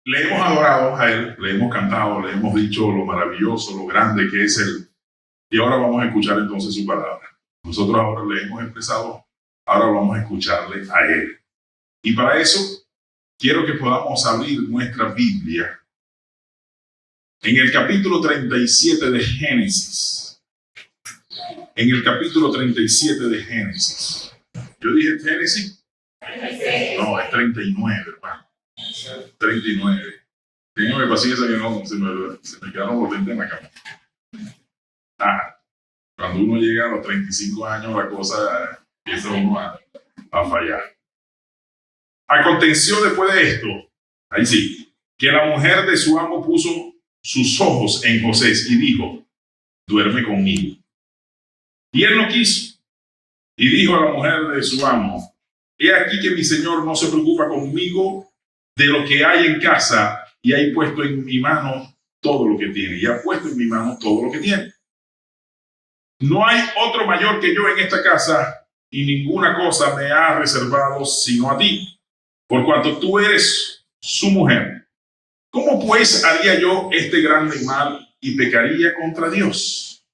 Le hemos adorado a Él, le hemos cantado, le hemos dicho lo maravilloso, lo grande que es Él. Y ahora vamos a escuchar entonces su palabra. Nosotros ahora le hemos expresado, ahora vamos a escucharle a Él. Y para eso quiero que podamos abrir nuestra Biblia en el capítulo 37 de Génesis. En el capítulo 37 de Génesis. ¿Yo dije Génesis? No, es 39, hermano. 39. Téngame paciencia que no, se me quedaron los lentes en la cama. Cuando uno llega a los 35 años, la cosa empieza uno a fallar. Aconteció después de esto, ahí sí, que la mujer de su amo puso sus ojos en José y dijo, duerme conmigo. Y él no quiso. Y dijo a la mujer de su amo, he aquí que mi señor no se preocupa conmigo de lo que hay en casa y ha puesto en mi mano todo lo que tiene. Y ha puesto en mi mano todo lo que tiene. No hay otro mayor que yo en esta casa y ninguna cosa me ha reservado sino a ti, por cuanto tú eres su mujer. ¿Cómo pues haría yo este grande mal y pecaría contra Dios?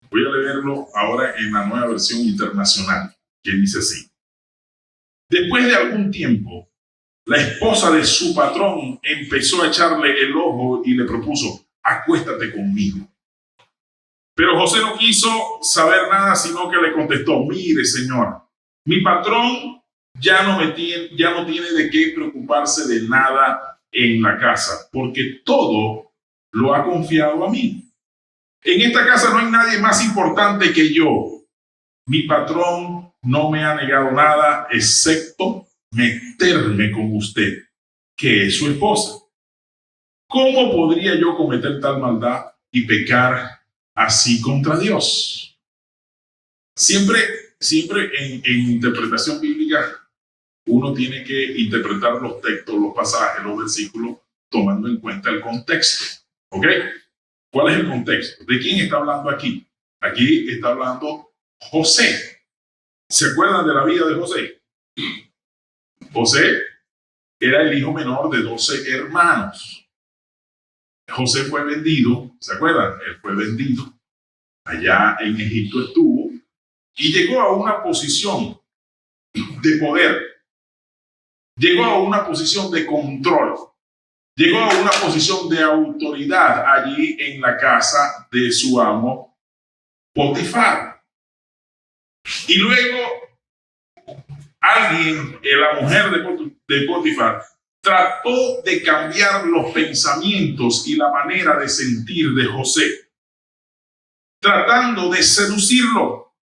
Voy a leerlo ahora en la Nueva Versión Internacional, que dice así. Después de algún tiempo, la esposa de su patrón empezó a echarle el ojo y le propuso, acuéstate conmigo. Pero José no quiso saber nada, sino que le contestó, mire, señor, mi patrón ya no tiene de qué preocuparse de nada en la casa, porque todo lo ha confiado a mí. En esta casa no hay nadie más importante que yo. Mi patrón no me ha negado nada, excepto meterme con usted, que es su esposa. ¿Cómo podría yo cometer tal maldad y pecar así contra Dios? Siempre en interpretación bíblica, uno tiene que interpretar los textos, los pasajes, los versículos, tomando en cuenta el contexto. ¿Ok? ¿Cuál es el contexto? ¿De quién está hablando aquí? Aquí está hablando José. ¿Se acuerdan de la vida de José? José era el hijo menor de 12 hermanos. José fue vendido, ¿se acuerdan? Él fue vendido. Allá en Egipto estuvo y llegó a una posición de poder. Llegó a una posición de control. Llegó a una posición de autoridad allí en la casa de su amo Potifar. Y luego alguien, la mujer de Potifar, trató de cambiar los pensamientos y la manera de sentir de José, tratando de seducirlo.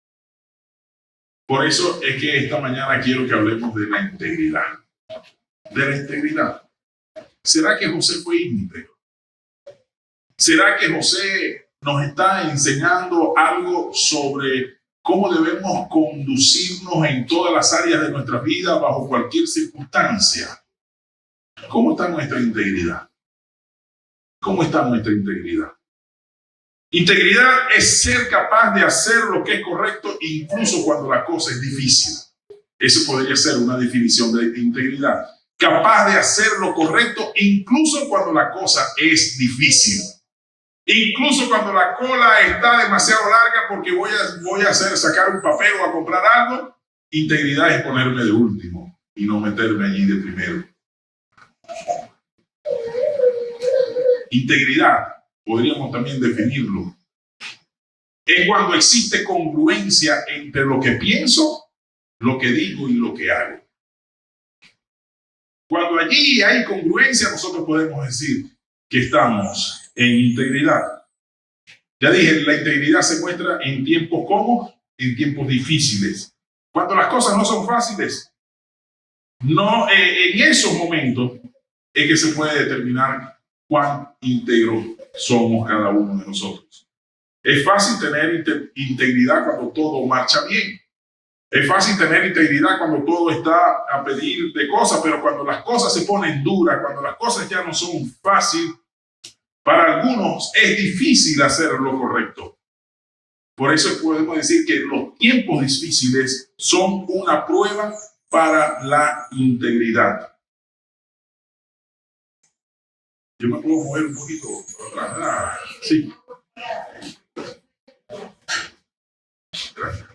Por eso es que esta mañana quiero que hablemos de la integridad. De la integridad. ¿Será que José fue íntegro? ¿Será que José nos está enseñando algo sobre cómo debemos conducirnos en todas las áreas de nuestra vida bajo cualquier circunstancia? ¿Cómo está nuestra integridad? ¿Cómo está nuestra integridad? Integridad es ser capaz de hacer lo que es correcto incluso cuando la cosa es difícil. Eso podría ser una definición de integridad. Capaz de hacer lo correcto incluso cuando la cosa es difícil. Incluso cuando la cola está demasiado larga porque voy a sacar un papel o a comprar algo. Integridad es ponerme de último y no meterme allí de primero. Integridad, podríamos también definirlo, es cuando existe congruencia entre lo que pienso, lo que digo y lo que hago. Cuando allí hay congruencia, nosotros podemos decir que estamos en integridad. Ya dije, la integridad se muestra en tiempos cómodos, en tiempos difíciles. Cuando las cosas no son fáciles, no, en esos momentos es que se puede determinar cuán íntegros somos cada uno de nosotros. Es fácil tener integridad cuando todo marcha bien. Es fácil tener integridad cuando todo está a pedir de cosas, pero cuando las cosas se ponen duras, cuando las cosas ya no son fáciles, para algunos es difícil hacer lo correcto. Por eso podemos decir que los tiempos difíciles son una prueba para la integridad. Yo me puedo mover un poquito atrás. Sí. Gracias.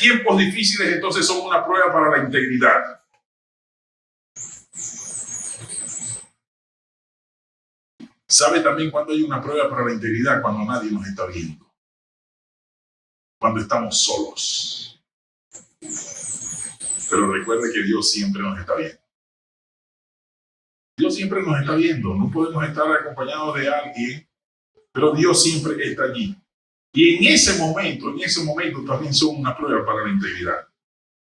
Tiempos difíciles entonces son una prueba para la integridad. ¿Sabe también cuándo hay una prueba para la integridad? Cuando nadie nos está viendo. Cuando estamos solos. Pero recuerde que Dios siempre nos está viendo. Dios siempre nos está viendo. No podemos estar acompañados de alguien, pero Dios siempre está allí. Y en ese momento también son una prueba para la integridad.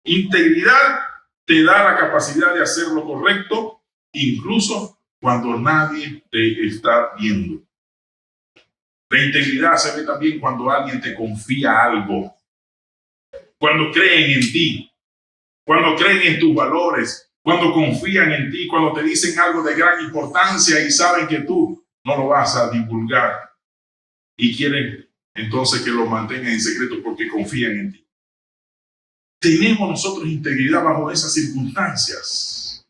Integridad te da la capacidad de hacer lo correcto, incluso cuando nadie te está viendo. La integridad se ve también cuando alguien te confía algo, cuando creen en ti, cuando creen en tus valores, cuando confían en ti, cuando te dicen algo de gran importancia y saben que tú no lo vas a divulgar y quieren entonces que lo mantengan en secreto porque confían en ti. ¿Tenemos nosotros integridad bajo esas circunstancias?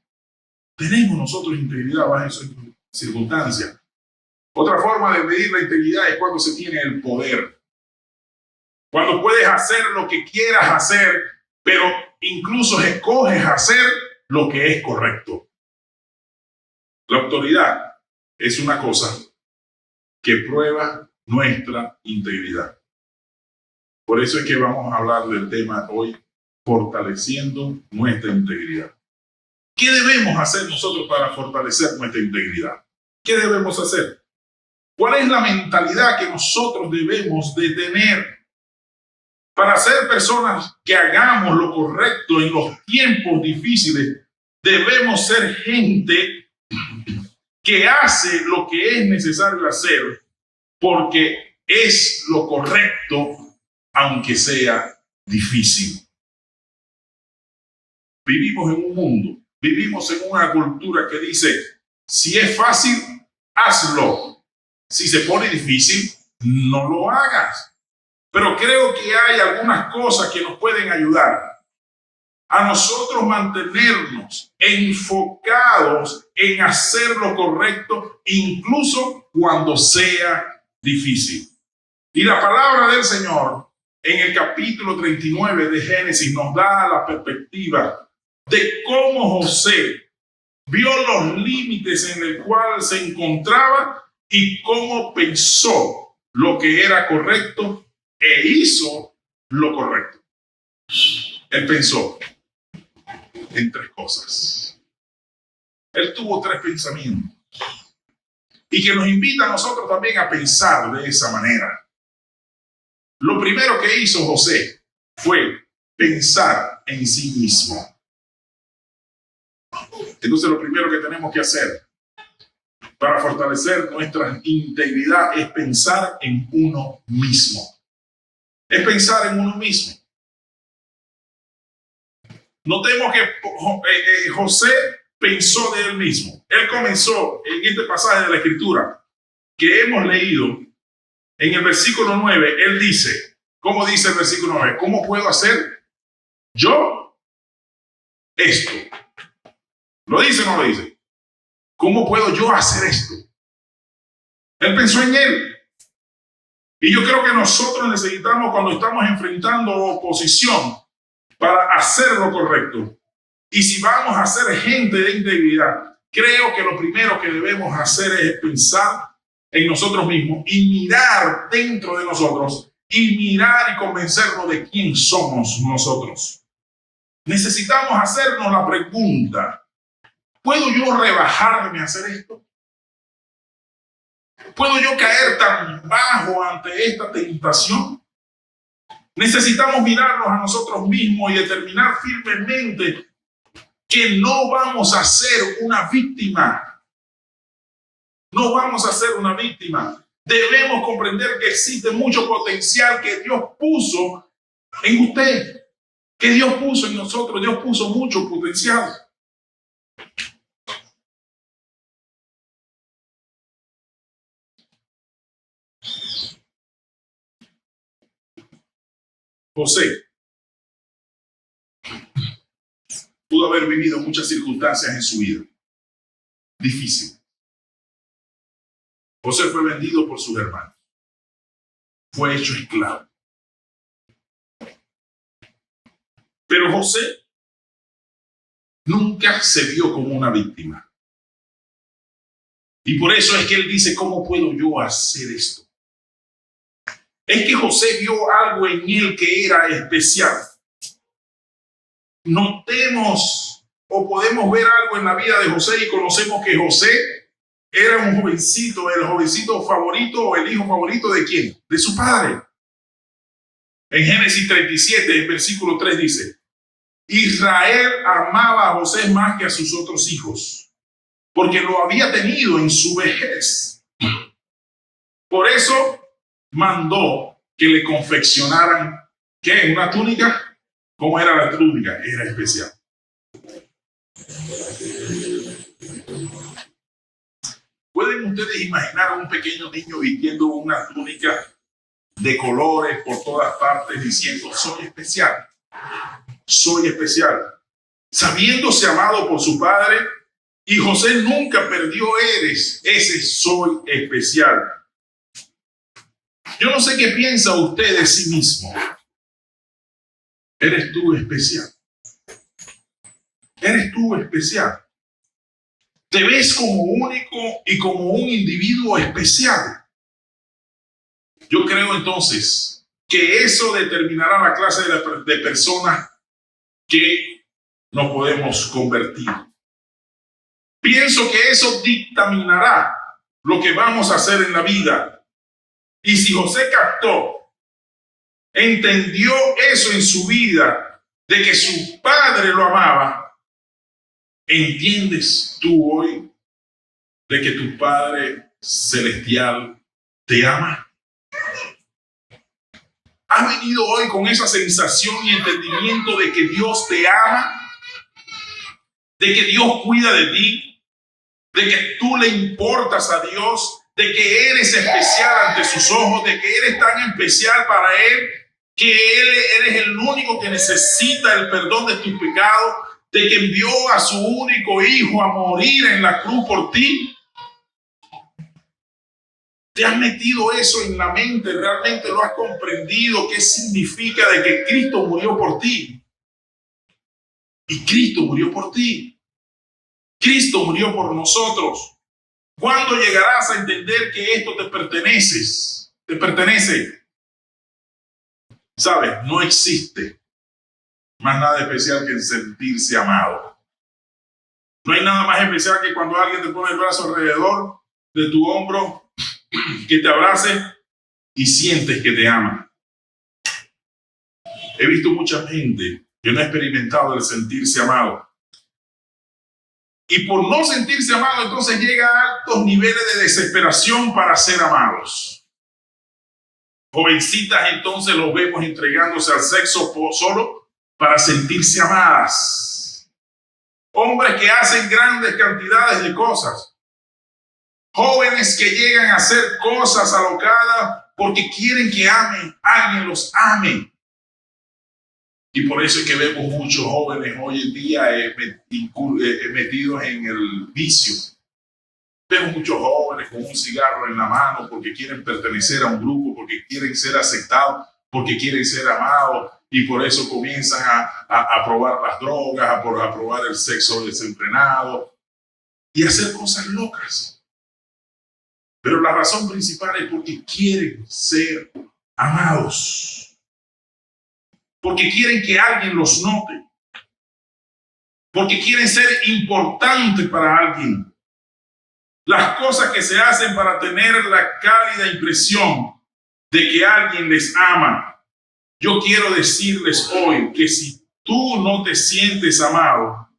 ¿Tenemos nosotros integridad bajo esas circunstancias? Otra forma de medir la integridad es cuando se tiene el poder. Cuando puedes hacer lo que quieras hacer, pero incluso escoges hacer lo que es correcto. La autoridad es una cosa que prueba nuestra integridad. Por eso es que vamos a hablar del tema hoy, fortaleciendo nuestra integridad. ¿Qué debemos hacer nosotros para fortalecer nuestra integridad? ¿Qué debemos hacer? ¿Cuál es la mentalidad que nosotros debemos de tener para ser personas que hagamos lo correcto en los tiempos difíciles? Debemos ser gente que hace lo que es necesario hacer porque es lo correcto, aunque sea difícil. Vivimos en un mundo, vivimos en una cultura que dice, si es fácil, hazlo. Si se pone difícil, no lo hagas. Pero creo que hay algunas cosas que nos pueden ayudar a nosotros mantenernos enfocados en hacer lo correcto, incluso cuando sea difícil. Y la palabra del Señor en el capítulo 39 de Génesis nos da la perspectiva de cómo José vio los límites en el cual se encontraba y cómo pensó lo que era correcto e hizo lo correcto. Él pensó en tres cosas. Él tuvo tres pensamientos y que nos invita a nosotros también a pensar de esa manera. Lo primero que hizo José fue pensar en sí mismo. Entonces lo primero que tenemos que hacer para fortalecer nuestra integridad es pensar en uno mismo. Es pensar en uno mismo. Notemos que José pensó de él mismo. Él comenzó en este pasaje de la Escritura que hemos leído. En el versículo 9, él dice, ¿cómo dice el versículo 9? ¿Cómo puedo hacer yo esto? ¿Lo dice o no lo dice? ¿Cómo puedo yo hacer esto? Él pensó en él. Y yo creo que nosotros necesitamos, cuando estamos enfrentando oposición, para hacer lo correcto. Y si vamos a ser gente de integridad, creo que lo primero que debemos hacer es pensar en nosotros mismos y mirar dentro de nosotros y mirar y convencernos de quién somos nosotros. Necesitamos hacernos la pregunta, ¿puedo yo rebajarme a hacer esto? ¿Puedo yo caer tan bajo ante esta tentación? Necesitamos mirarnos a nosotros mismos y determinar firmemente que no vamos a ser una víctima. No vamos a ser una víctima. Debemos comprender que existe mucho potencial que Dios puso en usted, que Dios puso en nosotros. Dios puso mucho potencial. José pudo haber vivido muchas circunstancias en su vida difíciles. José fue vendido por sus hermanos. Fue hecho esclavo. Pero José nunca se vio como una víctima. Y por eso es que él dice, ¿cómo puedo yo hacer esto? Es que José vio algo en él que era especial. Notemos o podemos ver algo en la vida de José y conocemos que José era un jovencito, el jovencito favorito o el hijo favorito ¿de quién? De su padre. En Génesis 37, en versículo 3 dice, Israel amaba a José más que a sus otros hijos, porque lo había tenido en su vejez. Por eso mandó que le confeccionaran, ¿qué? ¿Una túnica? ¿Cómo era la túnica? Era especial. ¿Pueden ustedes imaginar a un pequeño niño vistiendo una túnica de colores por todas partes diciendo, soy especial? Soy especial. Sabiéndose amado por su padre, y José nunca perdió ese soy especial. Yo no sé qué piensa usted de sí mismo. ¿Eres tú especial? ¿Eres tú especial? ¿Te ves como único y como un individuo especial? Yo creo entonces que eso determinará la clase de personas que nos podemos convertir. Pienso que eso dictaminará lo que vamos a hacer en la vida. Y si José captó, entendió eso en su vida, de que su padre lo amaba, ¿entiendes tú hoy de que tu Padre Celestial te ama? ¿Has venido hoy con esa sensación y entendimiento de que Dios te ama? ¿De que Dios cuida de ti? ¿De que tú le importas a Dios? ¿De que eres especial ante sus ojos? ¿De que eres tan especial para Él que eres el único que necesita el perdón de tus pecados? ¿De que envió a su único hijo a morir en la cruz por ti? ¿Te has metido eso en la mente? ¿Realmente lo has comprendido? ¿Qué significa de que Cristo murió por ti? Y Cristo murió por ti. Cristo murió por nosotros. ¿Cuándo llegarás a entender que esto te pertenece? Te pertenece. ¿Sabes? No existe más nada especial que sentirse amado. No hay nada más especial que cuando alguien te pone el brazo alrededor de tu hombro, que te abrace y sientes que te ama. He visto mucha gente que no ha experimentado el sentirse amado. Y por no sentirse amado, entonces llega a altos niveles de desesperación para ser amados. Jovencitas, entonces los vemos entregándose al sexo solo para sentirse amadas. Hombres que hacen grandes cantidades de cosas. Jóvenes que llegan a hacer cosas alocadas porque quieren que alguien los ame. Y por eso es que vemos muchos jóvenes hoy en día metidos en el vicio. Vemos muchos jóvenes con un cigarro en la mano porque quieren pertenecer a un grupo, porque quieren ser aceptados, porque quieren ser amados. Y por eso comienzan a probar las drogas, a probar el sexo desenfrenado y a hacer cosas locas. Pero la razón principal es porque quieren ser amados. Porque quieren que alguien los note. Porque quieren ser importantes para alguien. Las cosas que se hacen para tener la cálida impresión de que alguien les ama. Yo quiero decirles hoy que si tú no te sientes amado,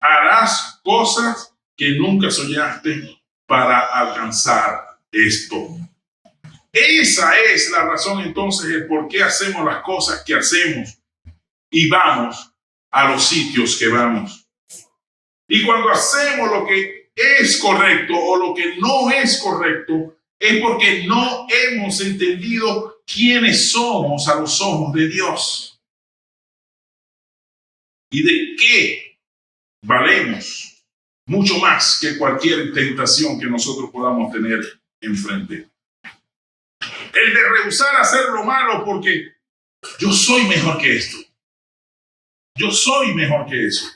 harás cosas que nunca soñaste para alcanzar esto. Esa es la razón entonces de por qué hacemos las cosas que hacemos y vamos a los sitios que vamos. Y cuando hacemos lo que es correcto o lo que no es correcto, es porque no hemos entendido quiénes somos a los ojos de Dios y de qué valemos mucho más que cualquier tentación que nosotros podamos tener enfrente. El de rehusar hacer lo malo porque yo soy mejor que esto. Yo soy mejor que eso.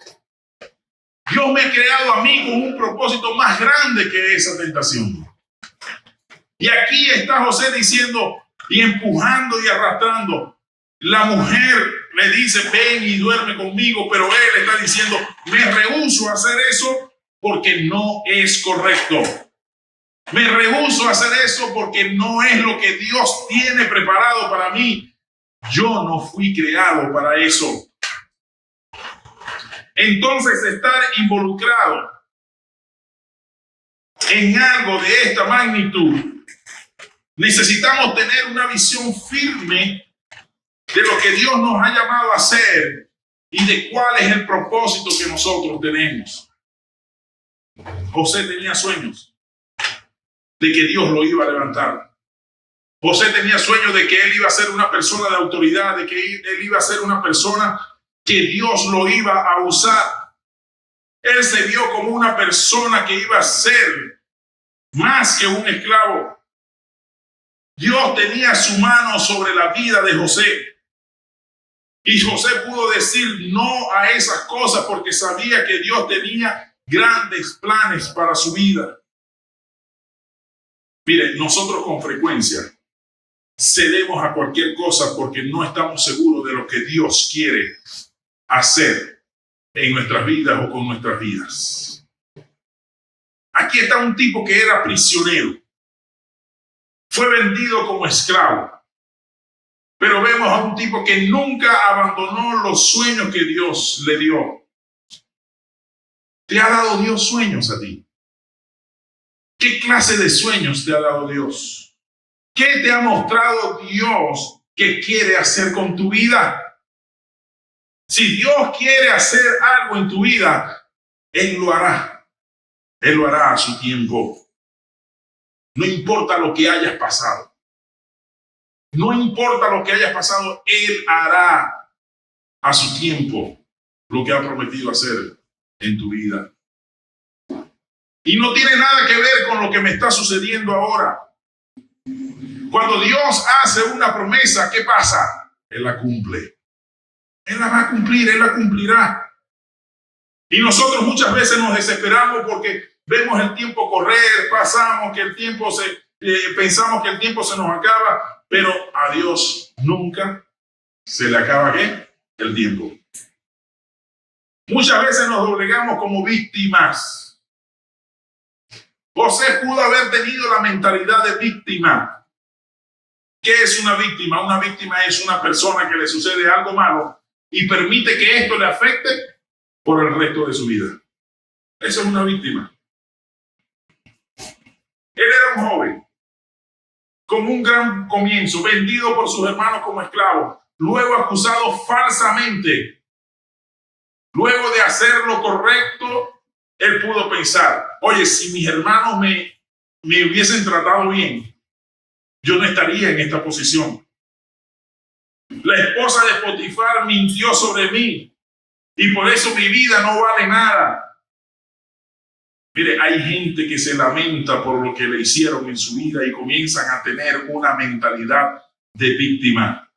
Dios me ha creado a mí con un propósito más grande que esa tentación. Y aquí está José diciendo y empujando y arrastrando. La mujer le dice, ven y duerme conmigo, pero él está diciendo, me rehúso a hacer eso porque no es correcto. Me rehúso a hacer eso porque no es lo que Dios tiene preparado para mí. Yo no fui creado para eso. Entonces, estar involucrado en algo de esta magnitud, necesitamos tener una visión firme de lo que Dios nos ha llamado a hacer y de cuál es el propósito que nosotros tenemos. José tenía sueños de que Dios lo iba a levantar. José tenía sueños de que él iba a ser una persona de autoridad, de que él iba a ser una persona que Dios lo iba a usar. Él se vio como una persona que iba a ser más que un esclavo. Dios tenía su mano sobre la vida de José. Y José pudo decir no a esas cosas porque sabía que Dios tenía grandes planes para su vida. Mire, nosotros con frecuencia cedemos a cualquier cosa porque no estamos seguros de lo que Dios quiere hacer en nuestras vidas o con nuestras vidas. Aquí está un tipo que era prisionero. Fue vendido como esclavo. Pero vemos a un tipo que nunca abandonó los sueños que Dios le dio. ¿Te ha dado Dios sueños a ti? ¿Qué clase de sueños te ha dado Dios? ¿Qué te ha mostrado Dios que quiere hacer con tu vida? Si Dios quiere hacer algo en tu vida, Él lo hará. Él lo hará a su tiempo. No importa lo que hayas pasado. No importa lo que hayas pasado, Él hará a su tiempo lo que ha prometido hacer en tu vida. Y no tiene nada que ver con lo que me está sucediendo ahora. Cuando Dios hace una promesa, ¿qué pasa? Él la cumple. Él la va a cumplir, Él la cumplirá. Y nosotros muchas veces nos desesperamos porque vemos el tiempo correr, pensamos que el tiempo se nos acaba, pero a Dios nunca se le acaba ¿qué? El tiempo. Muchas veces nos doblegamos como víctimas. José pudo haber tenido la mentalidad de víctima. ¿Qué es una víctima? Una víctima es una persona que le sucede algo malo y permite que esto le afecte por el resto de su vida. Eso es una víctima. Él era un joven con un gran comienzo, vendido por sus hermanos como esclavo, luego acusado falsamente. Luego de hacer lo correcto, él pudo pensar, oye, si mis hermanos me hubiesen tratado bien, yo no estaría en esta posición. La esposa de Potifar mintió sobre mí y por eso mi vida no vale nada. Mire, hay gente que se lamenta por lo que le hicieron en su vida y comienzan a tener una mentalidad de víctima.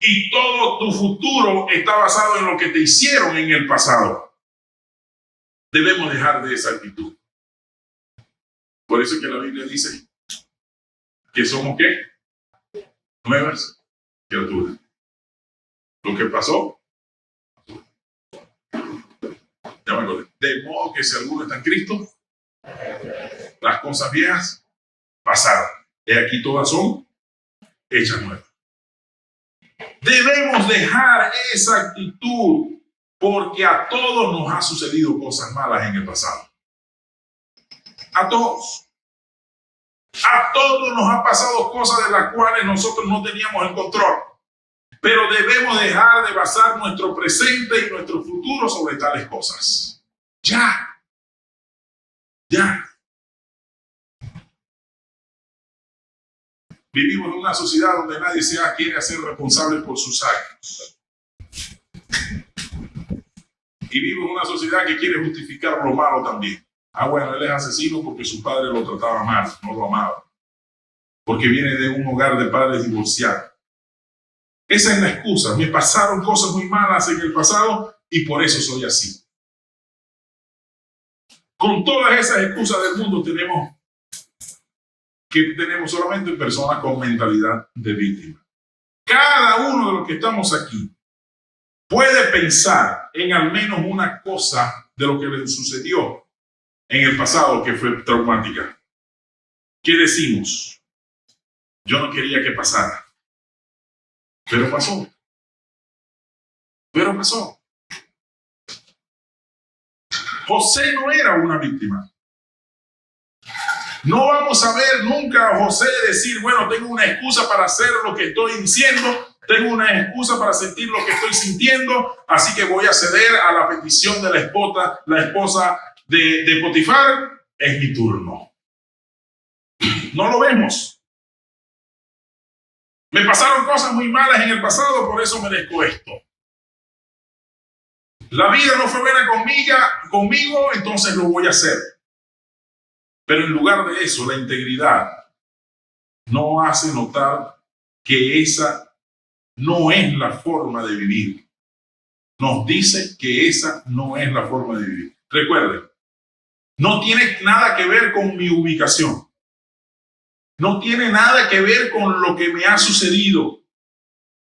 Y todo tu futuro está basado en lo que te hicieron en el pasado. Debemos dejar de esa actitud. Por eso es que la Biblia dice que somos ¿qué? Nuevas criaturas. Lo que pasó, ya me acordé. De modo que si alguno está en Cristo, las cosas viejas pasaron. Y aquí todas son hechas nuevas. Debemos dejar esa actitud porque a todos nos ha sucedido cosas malas en el pasado. A todos. A todos nos han pasado cosas de las cuales nosotros no teníamos el control. Pero debemos dejar de basar nuestro presente y nuestro futuro sobre tales cosas. Ya. Vivimos en una sociedad donde nadie quiere hacer responsable por sus actos. Y vivimos en una sociedad que quiere justificar lo malo también. Bueno, él es asesino porque su padre lo trataba mal, no lo amaba. Porque viene de un hogar de padres divorciados. Esa es la excusa. Me pasaron cosas muy malas en el pasado y por eso soy así. Con todas esas excusas del mundo tenemos solamente personas con mentalidad de víctima. Cada uno de los que estamos aquí puede pensar en al menos una cosa de lo que le sucedió en el pasado que fue traumática. ¿Qué decimos? Yo no quería que pasara. Pero pasó. José no era una víctima. No vamos a ver nunca a José decir, bueno, tengo una excusa para hacer lo que estoy diciendo, tengo una excusa para sentir lo que estoy sintiendo, así que voy a ceder a la petición de la esposa de Potifar, es mi turno. No lo vemos. Me pasaron cosas muy malas en el pasado, por eso merezco esto. La vida no fue buena conmigo, entonces lo voy a hacer. Pero en lugar de eso, la integridad no hace notar que esa no es la forma de vivir. Nos dice que esa no es la forma de vivir. Recuerden, no tiene nada que ver con mi ubicación. No tiene nada que ver con lo que me ha sucedido.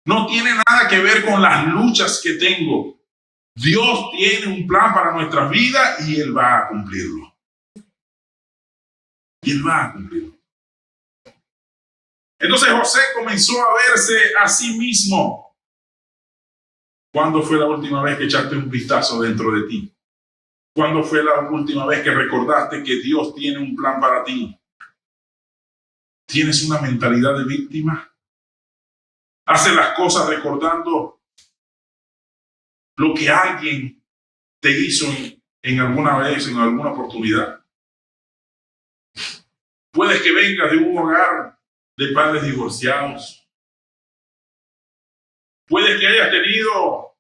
No tiene nada que ver con las luchas que tengo. Dios tiene un plan para nuestras vidas y Él va a cumplirlo. Y Él va a cumplirlo. Entonces José comenzó a verse a sí mismo. ¿Cuándo fue la última vez que echaste un vistazo dentro de ti? ¿Cuándo fue la última vez que recordaste que Dios tiene un plan para ti? ¿Tienes una mentalidad de víctima? ¿Haces las cosas recordando lo que alguien te hizo en alguna vez, en alguna oportunidad? Puedes que vengas de un hogar de padres divorciados. Puede que hayas tenido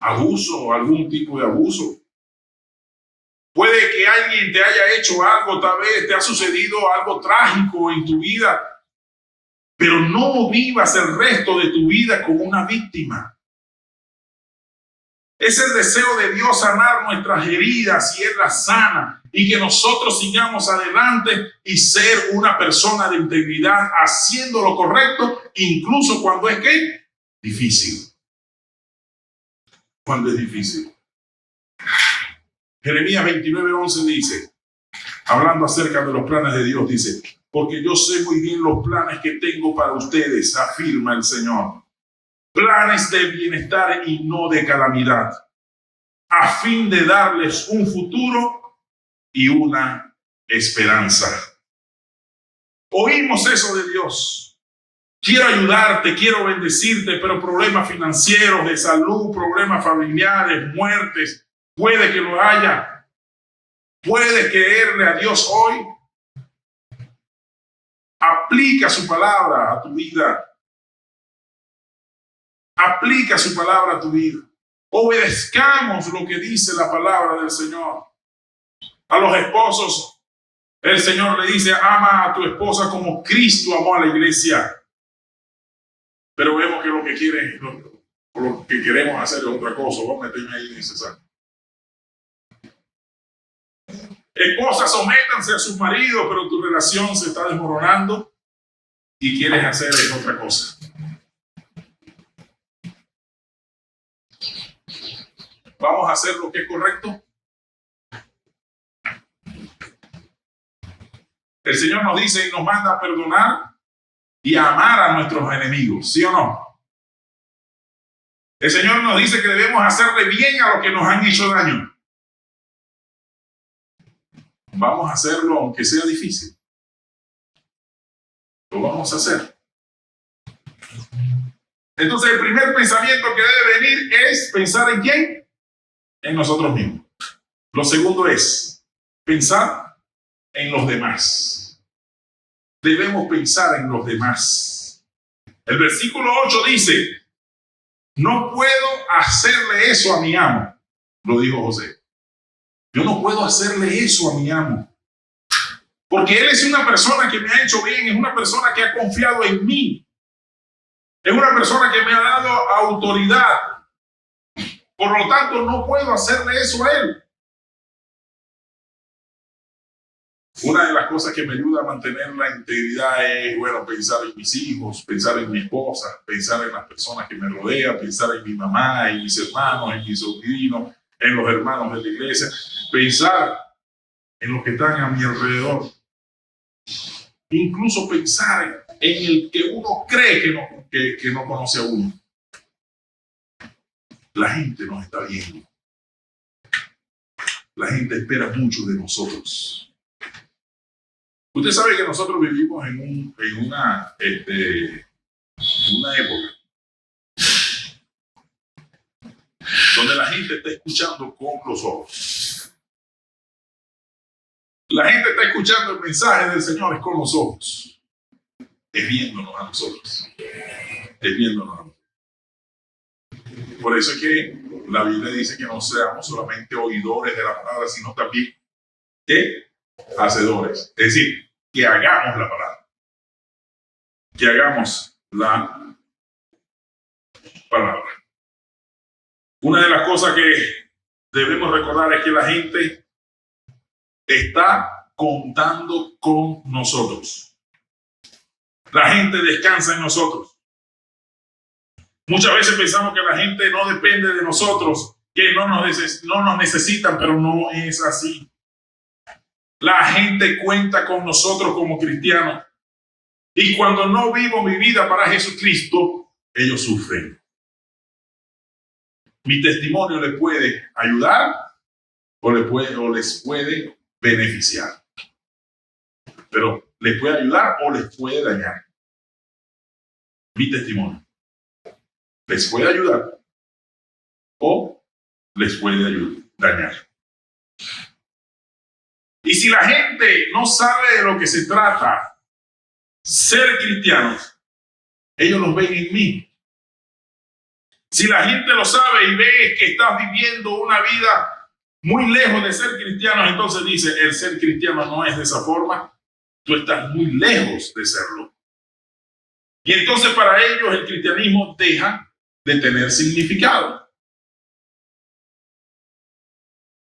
abuso o algún tipo de abuso. Puede que alguien te haya hecho algo, tal vez te ha sucedido algo trágico en tu vida, pero no vivas el resto de tu vida como una víctima. Es el deseo de Dios sanar nuestras heridas y Él las sana y que nosotros sigamos adelante y ser una persona de integridad haciendo lo correcto, incluso cuando es ¿qué? Difícil. Cuando es difícil. Jeremías 29:11 dice, hablando acerca de los planes de Dios, dice, porque yo sé muy bien los planes que tengo para ustedes, afirma el Señor. Planes de bienestar y no de calamidad, a fin de darles un futuro y una esperanza. Oímos eso de Dios. Quiero ayudarte, quiero bendecirte, pero problemas financieros, de salud, problemas familiares, muertes, puede que lo haya. ¿Puedes creerle a Dios hoy? Aplica su palabra a tu vida. Aplica su palabra a tu vida. Obedezcamos lo que dice la palabra del Señor. A los esposos, el Señor le dice, ama a tu esposa como Cristo amó a la iglesia. Pero vemos que lo que queremos hacer es otra cosa. Vamos a meterme ahí necesario. Esposas, sométanse a sus maridos, pero tu relación se está desmoronando y quieres hacer otra cosa. Vamos a hacer lo que es correcto. El Señor nos dice y nos manda a perdonar y a amar a nuestros enemigos, ¿sí o no? El Señor nos dice que debemos hacerle bien a los que nos han hecho daño. Vamos a hacerlo aunque sea difícil. Lo vamos a hacer. Entonces el primer pensamiento que debe venir es pensar en ¿quién? En nosotros mismos. Lo segundo es pensar en los demás. debemos pensar en los demás. El versículo 8 dice, no puedo hacerle eso a mi amo, lo dijo José. Yo no puedo hacerle eso a mi amo, porque él es una persona que me ha hecho bien, es una persona que ha confiado en mí, es una persona que me ha dado autoridad. Por lo tanto, no puedo hacerle eso a él. Una de las cosas que me ayuda a mantener la integridad es, bueno, pensar en mis hijos, pensar en mi esposa, pensar en las personas que me rodean, pensar en mi mamá, en mis hermanos, en mis sobrinos, en los hermanos de la iglesia, pensar en los que están a mi alrededor. Incluso pensar en el que uno cree que no conoce a uno. La gente nos está viendo. La gente espera mucho de nosotros. Usted sabe que nosotros vivimos en una época donde la gente está escuchando con los ojos. La gente está escuchando el mensaje del Señor con los ojos. Es viéndonos a nosotros. Es viéndonos a nosotros. Por eso es que la Biblia dice que no seamos solamente oidores de la palabra, sino también ¿qué? Hacedores. Es decir, que hagamos la palabra. Que hagamos la palabra. Una de las cosas que debemos recordar es que la gente está contando con nosotros. La gente descansa en nosotros. Muchas veces pensamos que la gente no depende de nosotros, que no nos necesitan, pero no es así. La gente cuenta con nosotros como cristianos. Y cuando no vivo mi vida para Jesucristo, ellos sufren. Mi testimonio les puede ayudar o les puede beneficiar. Pero les puede ayudar o les puede dañar. Mi testimonio les puede ayudar o les puede dañar. Y si la gente no sabe de lo que se trata, ser cristianos, ellos los ven en mí. Si la gente lo sabe y ve que estás viviendo una vida muy lejos de ser cristiano, entonces dice, el ser cristiano no es de esa forma, tú estás muy lejos de serlo. Y entonces para ellos el cristianismo deja de tener significado.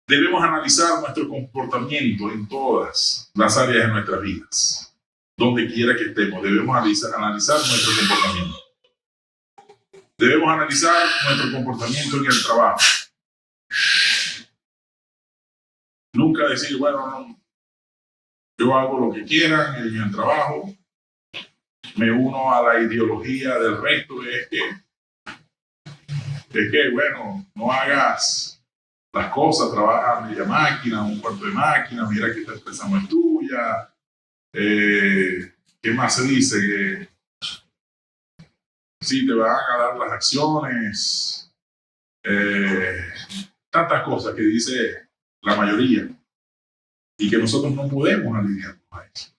Debemos analizar nuestro comportamiento en todas las áreas de nuestras vidas. Donde quiera que estemos, debemos analizar nuestro comportamiento. Debemos analizar nuestro comportamiento en el trabajo. Nunca decir, bueno, no, yo hago lo que quieran en el trabajo, me uno a la ideología del resto, es que bueno, no hagas las cosas, trabaja media máquina, un cuarto de máquina, mira que esta empresa no es tuya. ¿Qué más se dice? Que sí, te van a dar las acciones. Tantas cosas que dice la mayoría y que nosotros no podemos alinearnos a eso.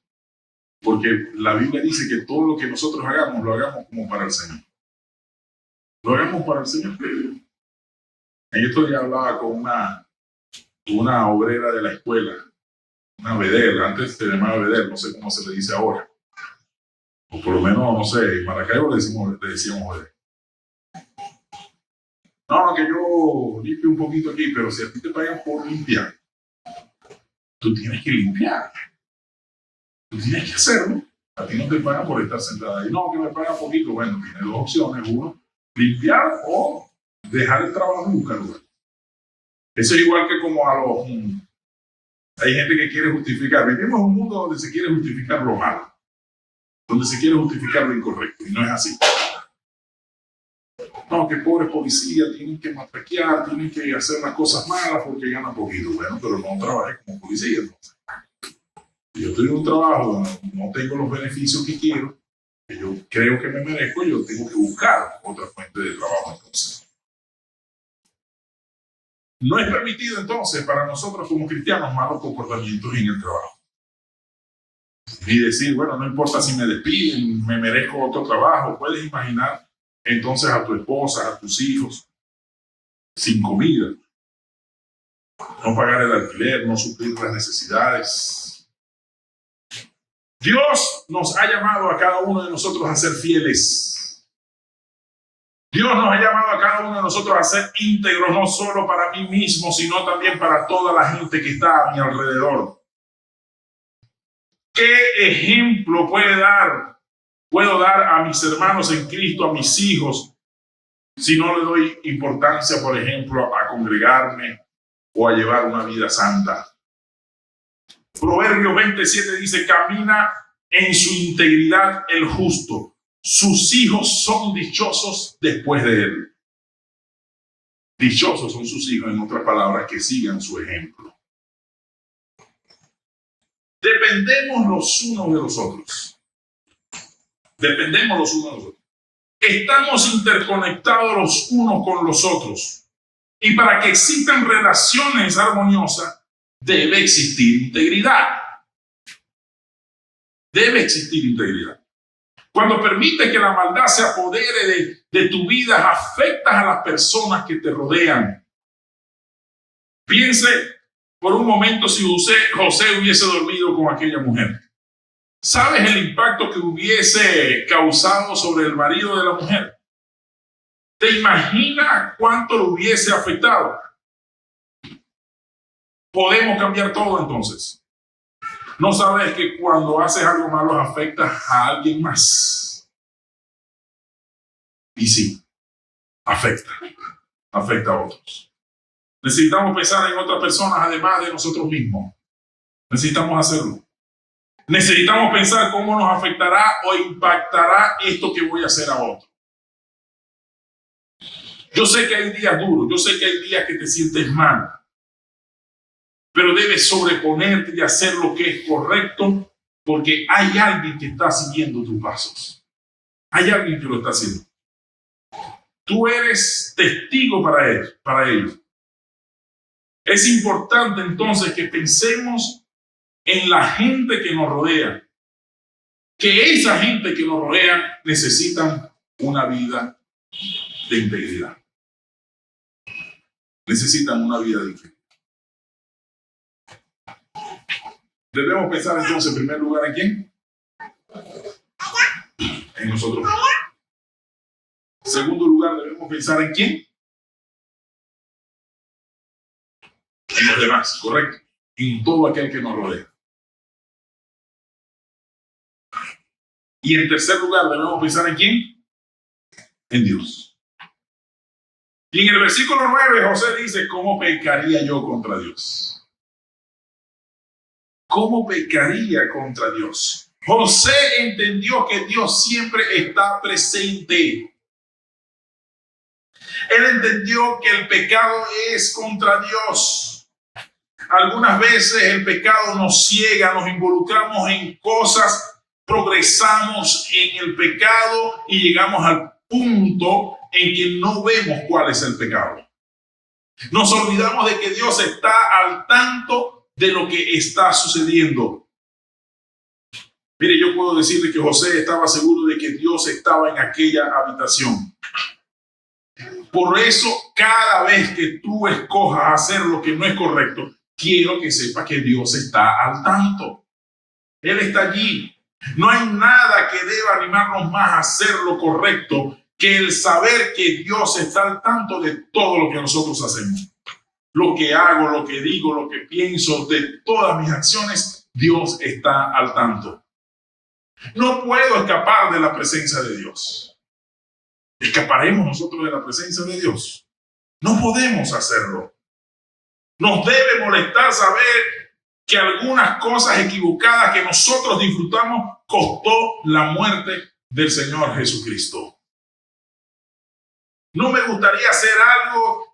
Porque la Biblia dice que todo lo que nosotros hagamos, lo hagamos como para el Señor. Lo hagamos para el Señor. En esto ya hablaba con una obrera de la escuela, una vedera, antes se llamaba vedera, no sé cómo se le dice ahora. O por lo menos, no sé, en Maracaibo le decíamos vedera. No, que yo limpio un poquito aquí, pero si a ti te pagan por limpiar, tú tienes que limpiar. Tú tienes que hacerlo. A ti no te pagan por estar sentada ahí. No, que me pagan poquito. Bueno, tiene dos opciones. Uno, limpiar o dejar el trabajo y buscar lugar. Eso es igual que como hay gente que quiere justificar. Vivimos en un mundo donde se quiere justificar lo malo, donde se quiere justificar lo incorrecto, y no es así. No, que pobre policía, tienen que matraquear, tienen que hacer las cosas malas porque ganan poquito. Bueno, pero no trabajé como policía, entonces. Si yo estoy en un trabajo donde no tengo los beneficios que quiero, que yo creo que me merezco, yo tengo que buscar otra fuente de trabajo entonces. No es permitido entonces para nosotros como cristianos malos comportamientos en el trabajo. y decir, bueno, no importa si me despiden, me merezco otro trabajo. Puedes imaginar entonces a tu esposa, a tus hijos, sin comida, no pagar el alquiler, no suplir las necesidades. Dios nos ha llamado a cada uno de nosotros a ser fieles. Dios nos ha llamado a cada uno de nosotros a ser íntegros, no solo para mí mismo, sino también para toda la gente que está a mi alrededor. ¿Qué ejemplo puedo dar a mis hermanos en Cristo, a mis hijos, si no le doy importancia, por ejemplo, a congregarme o a llevar una vida santa? Proverbios 27 dice, camina en su integridad el justo. Sus hijos son dichosos después de él. Dichosos son sus hijos, en otras palabras, que sigan su ejemplo. Dependemos los unos de los otros. Dependemos los unos de los otros. Estamos interconectados los unos con los otros. Y para que existan relaciones armoniosas, debe existir integridad. Debe existir integridad. Cuando permites que la maldad se apodere de tu vida, afectas a las personas que te rodean. Piense por un momento si José hubiese dormido con aquella mujer. ¿Sabes el impacto que hubiese causado sobre el marido de la mujer? ¿Te imaginas cuánto lo hubiese afectado? Podemos cambiar todo entonces. ¿No sabes que cuando haces algo malo afectas a alguien más? Y sí, afecta a otros. Necesitamos pensar en otras personas además de nosotros mismos. Necesitamos hacerlo. Necesitamos pensar cómo nos afectará o impactará esto que voy a hacer a otro. Yo sé que hay días duros, yo sé que hay días que te sientes mal, pero debes sobreponerte y hacer lo que es correcto porque hay alguien que está siguiendo tus pasos. Hay alguien que lo está haciendo. Tú eres testigo para ello. Es importante entonces que pensemos en la gente que nos rodea, que esa gente que nos rodea necesitan una vida de integridad. Necesitan una vida de integridad. Debemos pensar entonces en primer lugar en quién? En nosotros. En segundo lugar, debemos pensar en quién? En los demás, correcto. En todo aquel que nos rodea. Y en tercer lugar, debemos pensar en quién? En Dios. Y en el versículo 9, José dice, ¿cómo pecaría yo contra Dios? ¿Cómo pecaría contra Dios? José entendió que Dios siempre está presente. Él entendió que el pecado es contra Dios. Algunas veces el pecado nos ciega, nos involucramos en cosas, progresamos en el pecado y llegamos al punto en que no vemos cuál es el pecado. Nos olvidamos de que Dios está al tanto de lo que está sucediendo. Mire, yo puedo decirle que José estaba seguro de que Dios estaba en aquella habitación. Por eso, cada vez que tú escojas hacer lo que no es correcto, quiero que sepas que Dios está al tanto. Él está allí. No hay nada que deba animarnos más a hacer lo correcto que el saber que Dios está al tanto de todo lo que nosotros hacemos. Lo que hago, lo que digo, lo que pienso, de todas mis acciones, Dios está al tanto. No puedo escapar de la presencia de Dios. ¿Escaparemos nosotros de la presencia de Dios? No podemos hacerlo. Nos debe molestar saber que algunas cosas equivocadas que nosotros disfrutamos costó la muerte del Señor Jesucristo. No me gustaría hacer algo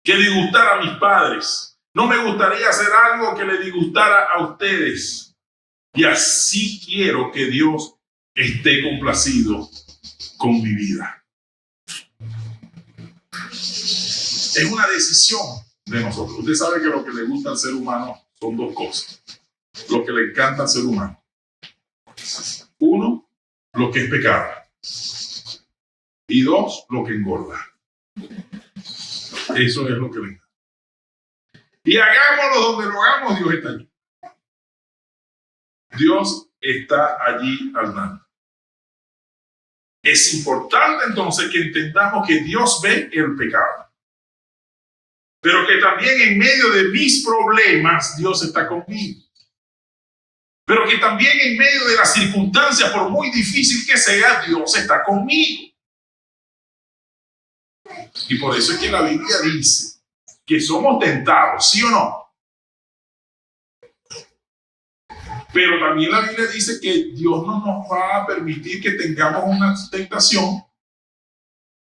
que disgustara a mis padres. No me gustaría hacer algo que le disgustara a ustedes. Y así quiero que Dios esté complacido con mi vida. Es una decisión de nosotros. Usted sabe que lo que le gusta al ser humano son dos cosas: lo que le encanta al ser humano. Uno, lo que es pecado. Y dos, lo que engorda. Eso es lo que le encanta. Y hagámoslo donde lo hagamos, Dios está allí. Dios está allí al lado. Es importante entonces que entendamos que Dios ve el pecado, pero que también en medio de mis problemas Dios está conmigo. Pero que también en medio de las circunstancias, por muy difícil que sea, Dios está conmigo. Y por eso es que la Biblia dice que somos tentados, ¿sí o no? Pero también la Biblia dice que Dios no nos va a permitir que tengamos una tentación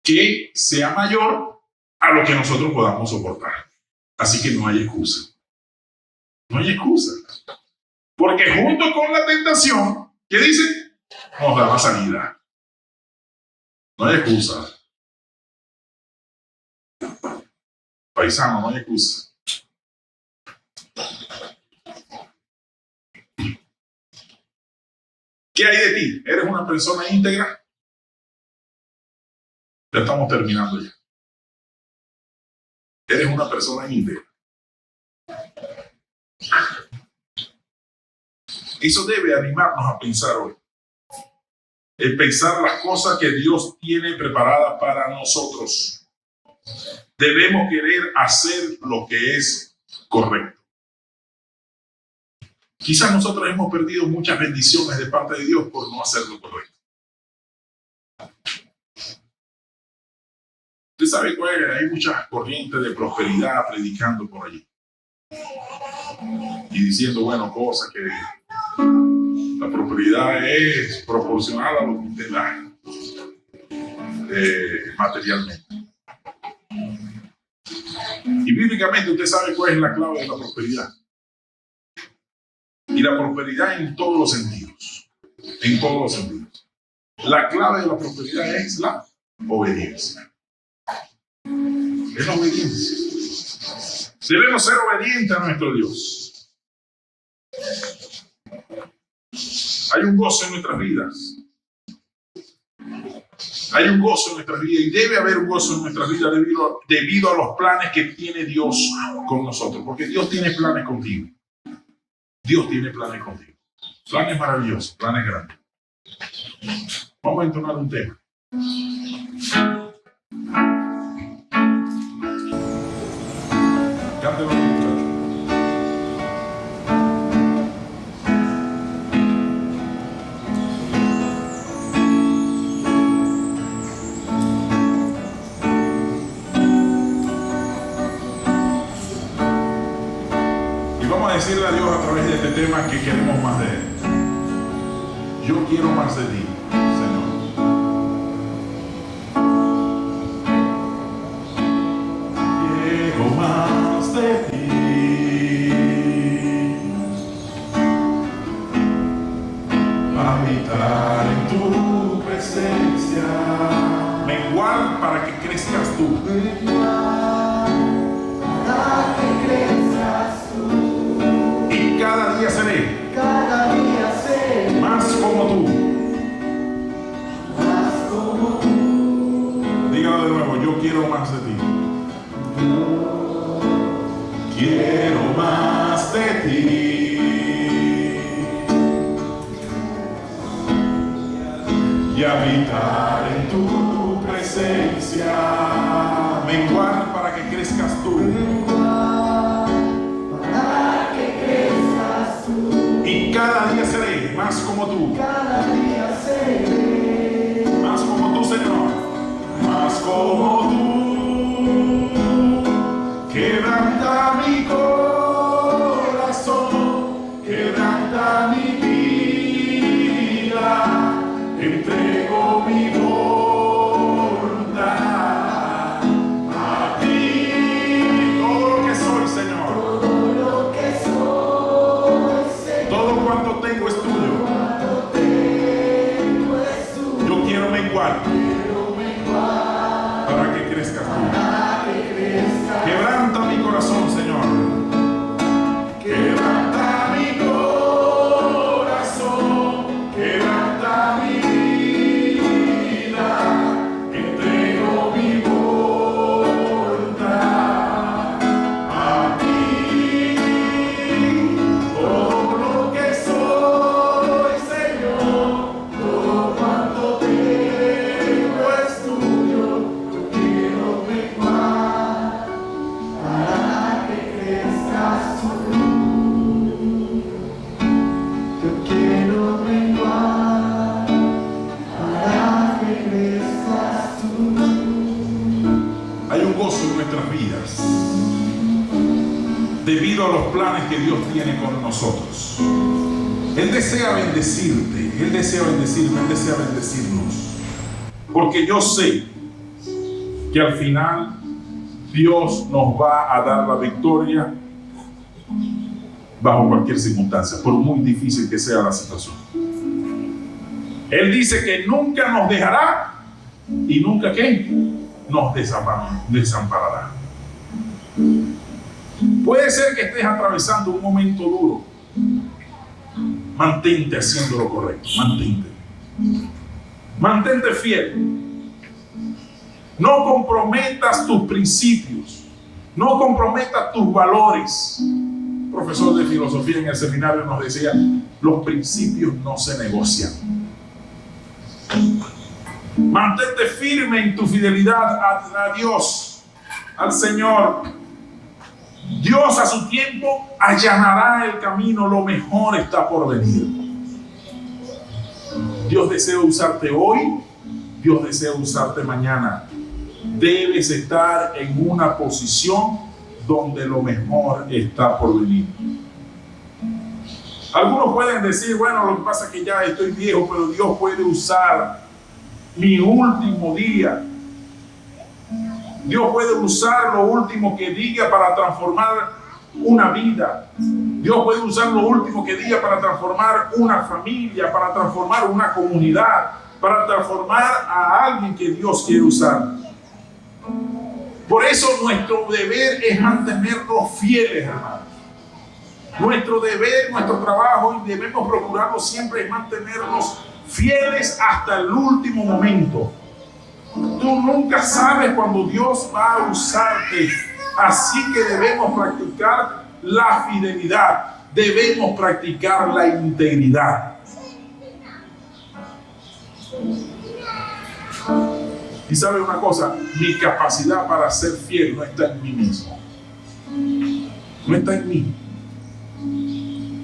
que sea mayor a lo que nosotros podamos soportar. Así que no hay excusa. No hay excusa. Porque junto con la tentación, ¿qué dice? Nos da la salida. No hay excusa. Paisano, no hay excusa. ¿Qué hay de ti? ¿Eres una persona íntegra? Ya estamos terminando ya. ¿Eres una persona íntegra? Eso debe animarnos a pensar hoy. El pensar las cosas que Dios tiene preparadas para nosotros. Debemos querer hacer lo que es correcto. Quizás nosotros hemos perdido muchas bendiciones de parte de Dios por no hacer lo correcto. Usted sabe cuál es, hay muchas corrientes de prosperidad predicando por allí. Y diciendo, bueno, cosas que la prosperidad es proporcional a lo que usted da materialmente. Y bíblicamente usted sabe cuál es la clave de la prosperidad. Y la prosperidad en todos los sentidos. En todos los sentidos. La clave de la prosperidad es la obediencia. Es la obediencia. Debemos ser obedientes a nuestro Dios. Hay un gozo en nuestras vidas. Hay un gozo en nuestras vidas y debe haber un gozo en nuestras vidas debido a los planes que tiene Dios con nosotros. Porque Dios tiene planes contigo. Dios tiene planes contigo. Planes maravillosos, planes grandes. Vamos a entonar un tema. Cántelo, muchachos. Decirle a Dios a través de este tema que queremos más de Él. Yo quiero más de ti, Señor. Quiero más de ti. Habitar en tu presencia. Menguar para que crezcas tú. Para que crezcas tú. Cada día seré más como tú. Dígalo de nuevo, yo quiero más de ti. Quiero más de ti. Y habitar en tu presencia. Menguar para que crezcas tú. Y cada día seré más como tú. Cada día seré más como tú, Señor. Más como tú. Quebranta mi corazón. Quebranta mi vida. Entrego mi voluntad a ti. Todo lo que soy, Señor. Todo lo que soy. Todo cuanto tengo es tuyo. Yo quiero menguar para que crezcas tú. Quebranta mi corazón, Señor. Quebranta mi corazón. debido a los planes que Dios tiene con nosotros. Él desea bendecirte, Él desea bendecirme, Él desea bendecirnos. Porque yo sé que al final Dios nos va a dar la victoria bajo cualquier circunstancia, por muy difícil que sea la situación. Él dice que nunca nos dejará y nunca ¿qué? Nos desamparará. Puede ser que estés atravesando un momento duro. Mantente haciendo lo correcto. Mantente fiel. No comprometas tus principios. No comprometas tus valores. Un profesor de filosofía en el seminario nos decía: los principios no se negocian. Mantente firme en tu fidelidad a Dios, al Señor. Dios a su tiempo allanará el camino, lo mejor está por venir. Dios desea usarte hoy, Dios desea usarte mañana. Debes estar en una posición donde lo mejor está por venir. Algunos pueden decir: bueno, lo que pasa es que ya estoy viejo, pero Dios puede usar mi último día. Dios puede usar lo último que diga para transformar una vida. Dios puede usar lo último que diga para transformar una familia, para transformar una comunidad, para transformar a alguien que Dios quiere usar. Por eso nuestro deber es mantenernos fieles, hermanos. Nuestro deber, nuestro trabajo, y debemos procurarlo siempre, es mantenernos fieles hasta el último momento. Tú nunca sabes cuando Dios va a usarte, así que debemos practicar la fidelidad, debemos practicar la integridad. Y sabe una cosa, mi capacidad para ser fiel no está en mí mismo, no está en mí.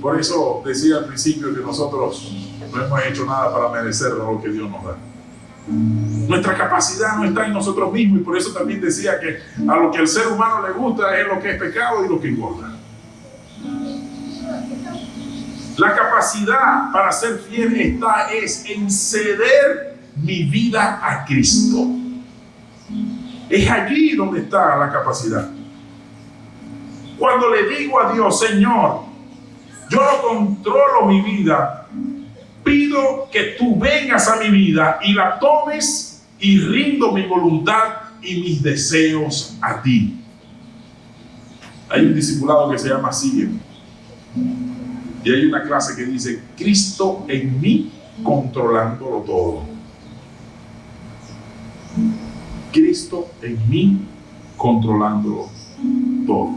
Por eso decía al principio que nosotros no hemos hecho nada para merecer lo que Dios nos da. Nuestra capacidad no está en nosotros mismos, y por eso también decía que a lo que al ser humano le gusta es lo que es pecado y lo que engorda. La capacidad para ser fiel es en ceder mi vida a Cristo. Es allí donde está la capacidad. Cuando le digo a Dios: Señor, yo no controlo mi vida, pido que tú vengas a mi vida y la tomes, y rindo mi voluntad y mis deseos a ti. Hay un discipulado que se llama Sígueme, y hay una clase que dice: Cristo en mí, controlándolo todo. Cristo en mí, controlándolo todo.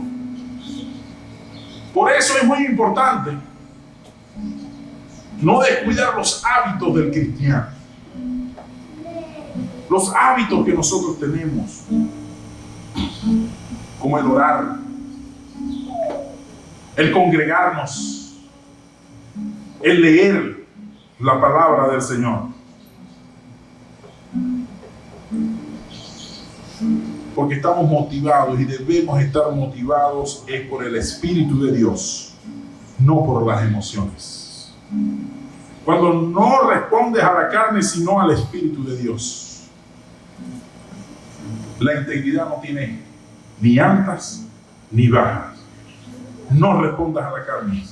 Por eso es muy importante no descuidar los hábitos del cristiano. Los hábitos que nosotros tenemos, como el orar, el congregarnos, el leer la palabra del Señor. Porque estamos motivados, y debemos estar motivados es por el Espíritu de Dios, no por las emociones. Cuando no respondes a la carne, sino al Espíritu de Dios. La integridad no tiene ni altas ni bajas. No respondas a la carne.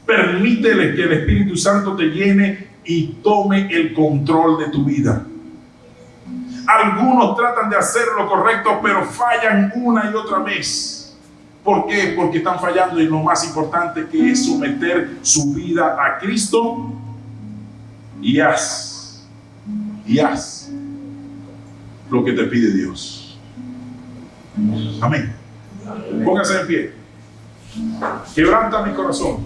Permítele que el Espíritu Santo te llene y tome el control de tu vida. Algunos tratan de hacer lo correcto, pero fallan una y otra vez. ¿Por qué? Porque están fallando en lo más importante, que es someter su vida a Cristo. Y haz lo que te pide Dios. Amén. Póngase en pie. Quebranta mi corazón.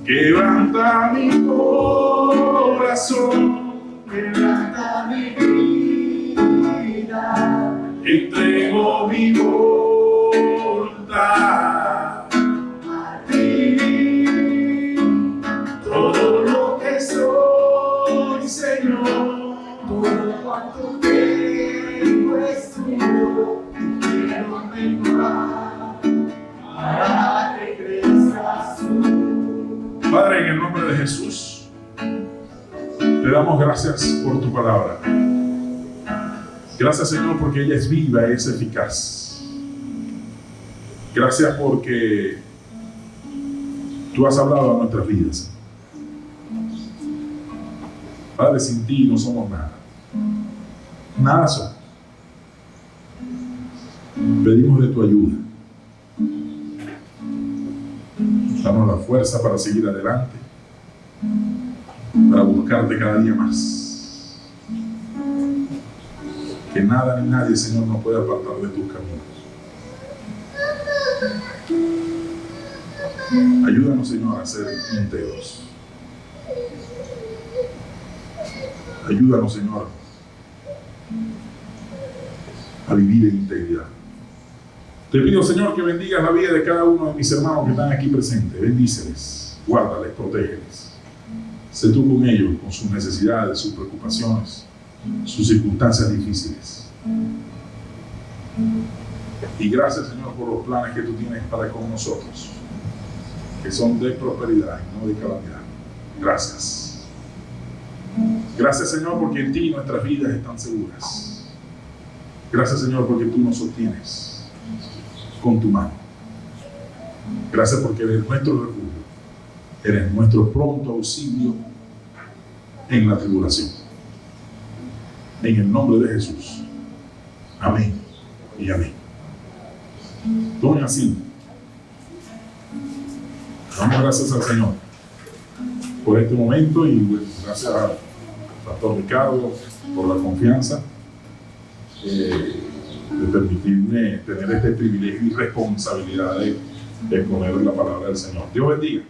Quebranta mi corazón. Quebranta mi vida. Entrego mi voluntad A ti. Todo lo que soy, Señor. Todo cuanto tengo es tuyo. Quiero Padre, en el nombre de Jesús, te damos gracias por tu palabra. Gracias, Señor, porque ella es viva y es eficaz. Gracias porque tú has hablado a nuestras vidas. Padre, sin ti no somos nada. Nada somos. Pedimos de tu ayuda. Danos la fuerza para seguir adelante, para buscarte cada día más. Que nada ni nadie, Señor, nos pueda apartar de tus caminos. Ayúdanos, Señor, a ser íntegros. Ayúdanos, Señor, a vivir en integridad. Te pido, Señor, que bendigas la vida de cada uno de mis hermanos que están aquí presentes. Bendíceles, guárdales, protégeles. Sé tú con ellos, con sus necesidades, sus preocupaciones, sus circunstancias difíciles. Y gracias, Señor, por los planes que tú tienes para con nosotros, que son de prosperidad y no de calamidad. Gracias. Gracias, Señor, porque en ti nuestras vidas están seguras. Gracias, Señor, porque tú nos sostienes con tu mano. Gracias porque eres nuestro refugio, eres nuestro pronto auxilio en la tribulación. En el nombre de Jesús. Amén y amén. Tomen asiento. Damos gracias al Señor por este momento y bueno, gracias al Pastor Ricardo por la confianza de permitirme tener este privilegio y responsabilidad de exponer la palabra del Señor. Dios bendiga.